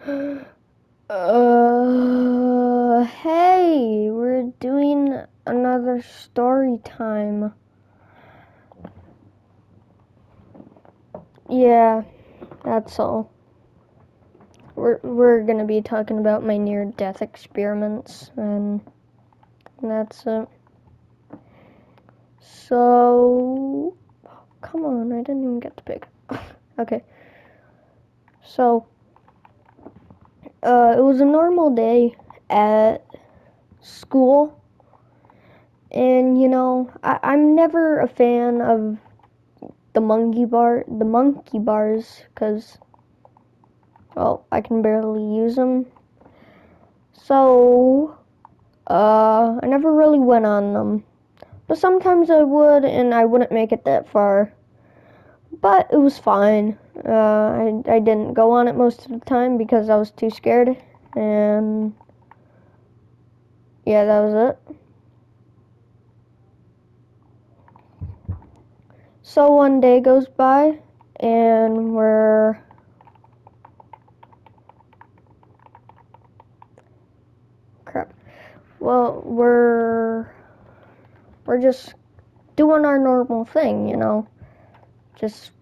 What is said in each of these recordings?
Hey, we're doing another story time. Yeah, that's all. We're gonna be talking about my near-death experiments, and that's it. So, come on, I didn't even get to pick. Okay, so, it was a normal day at school, and I'm never a fan of the monkey bars, because, well, I can barely use them. So, I never really went on them. But sometimes I would, and I wouldn't make it that far. But it was fine. I didn't go on it most of the time because I was too scared. And yeah, that was it. So one day goes by, and crap. Well, we're just doing our normal thing, just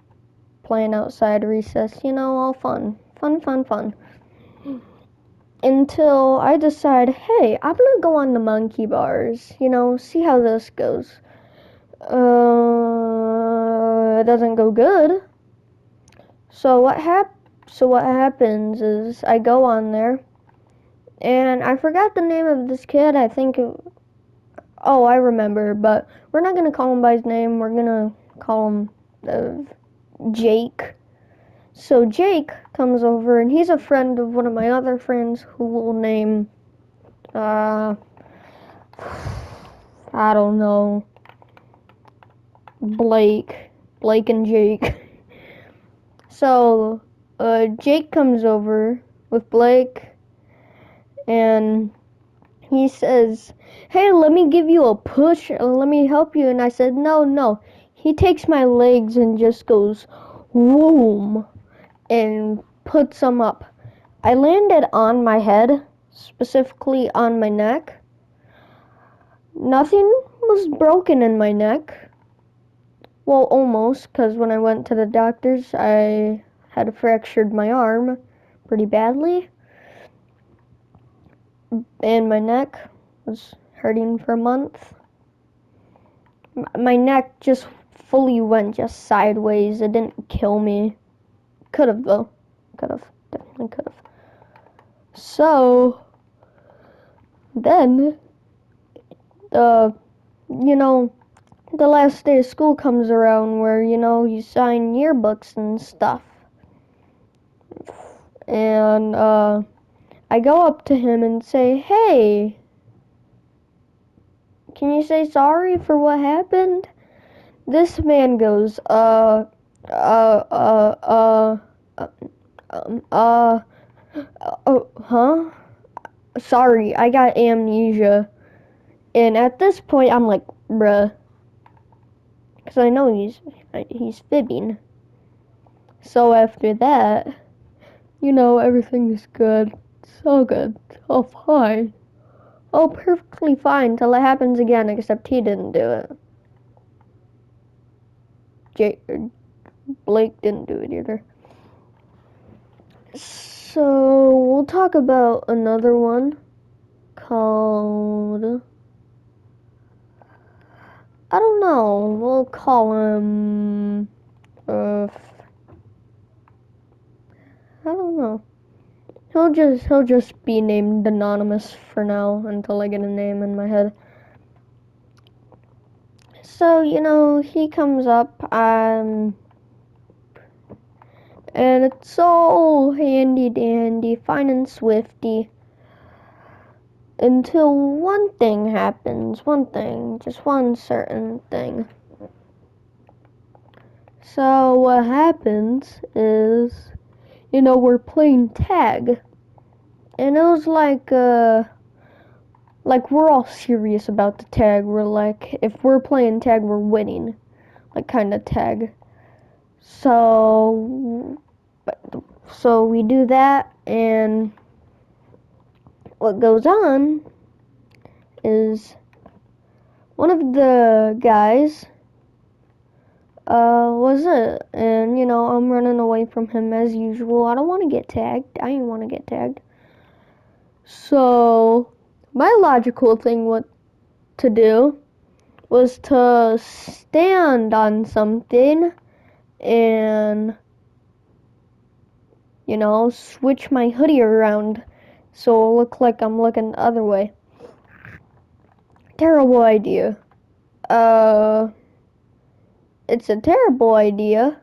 playing outside recess, all fun. Fun, fun, fun. Until I decide, hey, I'm gonna go on the monkey bars, see how this goes. It doesn't go good. So what happens is I go on there, and I forgot the name of this kid. Oh, I remember, but we're not gonna call him by his name. We're gonna call him Jake. So Jake comes over, and he's a friend of one of my other friends who will name, I don't know, Blake and Jake. So, Jake comes over with Blake, and he says, hey, let me give you a push, let me help you. And I said, no. He takes my legs and just goes, whoom, and puts them up. I landed on my head, specifically on my neck. Nothing was broken in my neck. Well, almost, because when I went to the doctors, I had fractured my arm pretty badly, and my neck was hurting for a month. My neck just fully went just sideways. It didn't kill me. Could have, though. Definitely could have. So, then, the, you know, the last day of school comes around where, you sign yearbooks and stuff. And, I go up to him and say, hey, can you say sorry for what happened? This man goes, uh, huh? Sorry, I got amnesia. And at this point, I'm like, bruh. Because I know he's fibbing. So after that, everything is good. So good. So fine. Oh, perfectly fine till it happens again, except he didn't do it. Blake didn't do it either. So, we'll talk about another one called, I don't know, we'll call him, I don't know. He'll just be named Anonymous for now until I get a name in my head. So, he comes up, and it's all handy dandy, fine and swifty. Until one thing happens, just one certain thing. So what happens is, we're playing tag, and it was like we're all serious about the tag. We're like, if we're playing tag, we're winning, like kind of tag. So, So we do that, and what goes on is one of the guys was it, and I'm running away from him as usual. I don't want to get tagged. I didn't want to get tagged. So my logical thing what to do was to stand on something and switch my hoodie around so it'll look like I'm looking the other way. Terrible idea. It's a terrible idea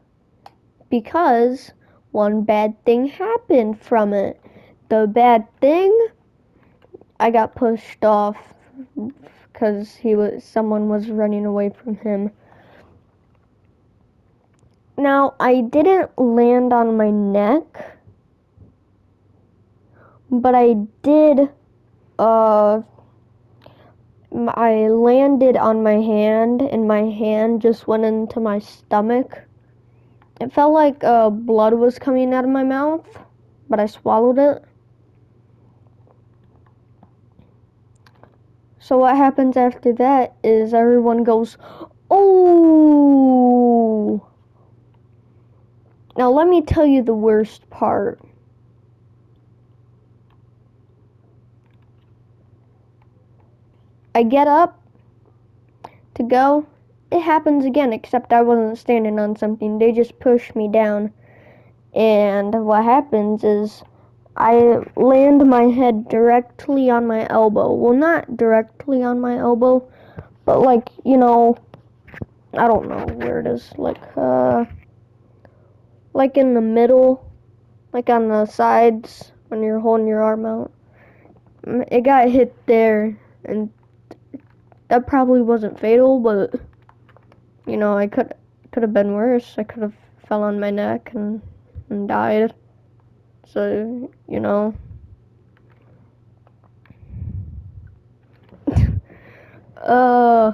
because one bad thing happened from it. The bad thing, I got pushed off because someone was running away from him. Now, I didn't land on my neck, but I did, I landed on my hand, and my hand just went into my stomach. It felt like blood was coming out of my mouth, but I swallowed it. So what happens after that is everyone goes, "Oh!" Now let me tell you the worst part. I get up to go. It happens again, except I wasn't standing on something. They just pushed me down. And what happens is I land my head directly on my elbow. Well, not directly on my elbow, but I don't know where it is. Like in the middle, like on the sides when you're holding your arm out. It got hit there, and that probably wasn't fatal, but I could have been worse. I could have fell on my neck and died. So uh,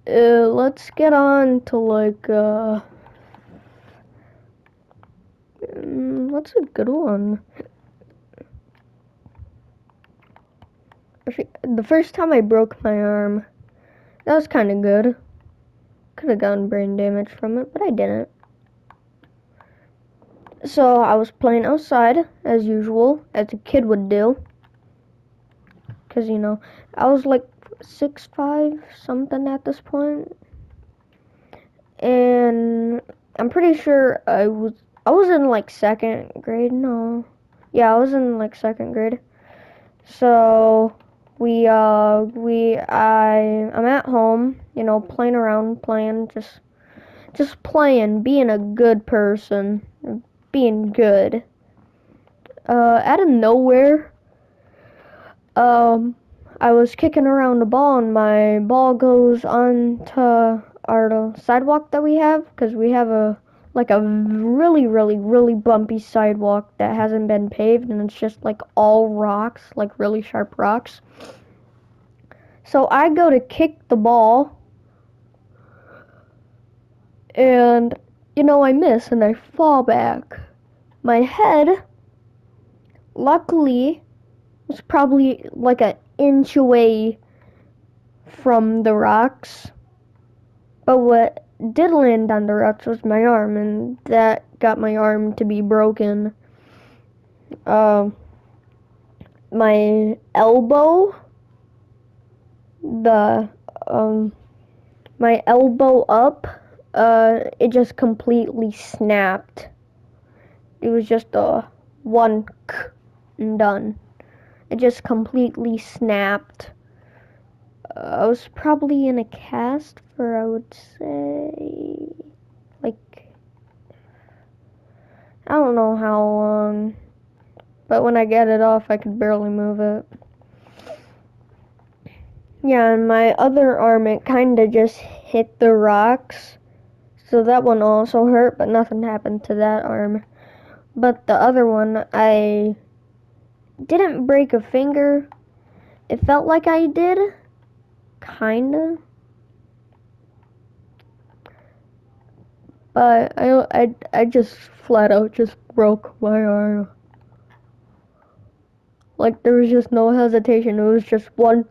let's get on to what's a good one? The first time I broke my arm, that was kind of good. Could have gotten brain damage from it, but I didn't. So I was playing outside, as usual, as a kid would do. Because, I was like 6'5", something at this point. And I'm pretty sure I was in like second grade. No. Yeah, I was in like second grade. So I'm at home, playing around, just playing, being a good person, being good. Out of nowhere, I was kicking around the ball, and my ball goes onto our sidewalk that we have, because we have a really, really, really bumpy sidewalk that hasn't been paved, and it's just like all rocks, like really sharp rocks. So I go to kick the ball, and I miss, and I fall back. My head, luckily, was probably like an inch away from the rocks. But what did land on the rocks was my arm, and that got my arm to be broken. My elbow, the my elbow up, it just completely snapped. It was just a one and done. It just completely snapped. I was probably in a cast for, I would say, like, I don't know how long, but when I got it off, I could barely move it. Yeah, and my other arm, it kind of just hit the rocks, so that one also hurt, but nothing happened to that arm. But the other one, I didn't break a finger. It felt like I did, kinda. But I just flat out just broke my arm. Like there was just no hesitation. It was just one,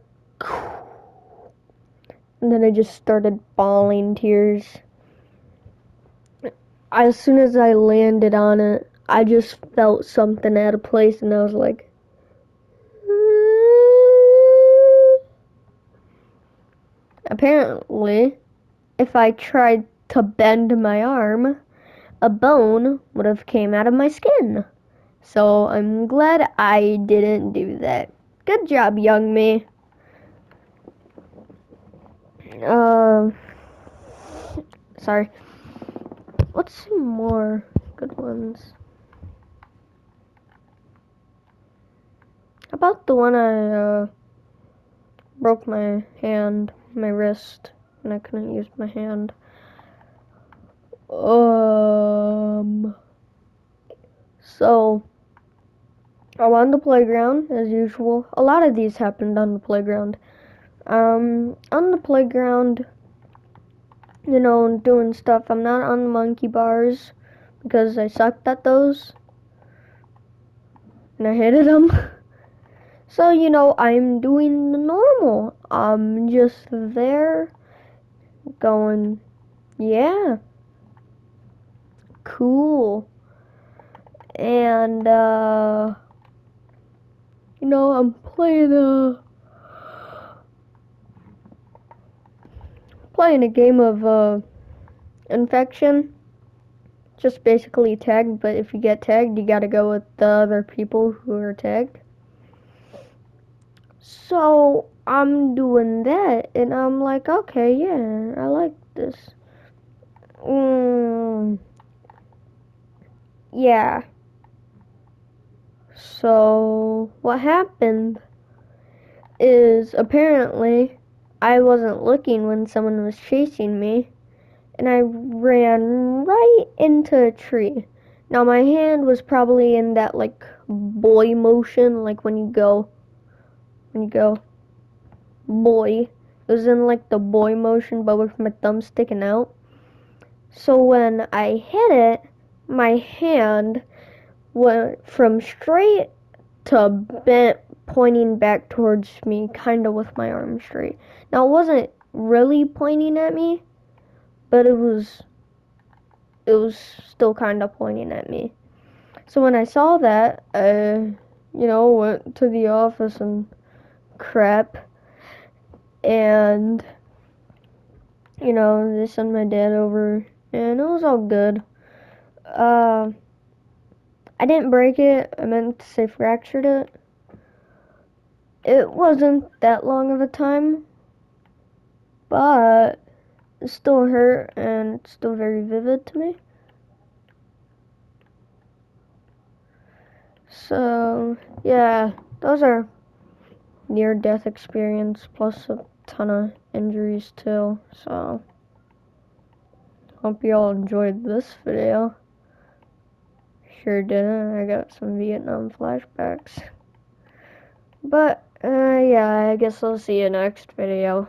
and then I just started bawling tears. As soon as I landed on it, I just felt something out of place, and I was like, apparently, if I tried to bend my arm, a bone would have came out of my skin. So I'm glad I didn't do that. Good job, young me. Uh, sorry. What's some more good ones? How about the one I broke my hand, my wrist, and I couldn't use my hand. So I'm on the playground as usual. A lot of these happened on the playground. On the playground, you know, doing stuff. I'm not on the monkey bars because I sucked at those and I hated them. So, you know, I'm doing the normal. I'm just there going, yeah, cool. And, you know, I'm playing a game of, infection. Just basically tagged, but if you get tagged, you gotta go with the other people who are tagged. So I'm doing that, and I'm like, okay, yeah, I like this. Yeah. So what happened is apparently I wasn't looking when someone was chasing me, and I ran right into a tree. Now my hand was probably in that like boy motion, like when you go boy. It was in like the boy motion, but with my thumb sticking out. So when I hit it, my hand went from straight to bent, pointing back towards me, kind of with my arm straight. Now it wasn't really pointing at me, but it was still kind of pointing at me. So when I saw that, I, you know, went to the office and crap, and you know, they sent my dad over, and it was all good. I didn't break it. I meant to say fractured it. It wasn't that long of a time, but it still hurt and it's still very vivid to me. So, yeah, those are near-death experience plus a ton of injuries too. So, hope you all enjoyed this video. Sure didn't. I got some Vietnam flashbacks. But, yeah, I guess I'll see you next video.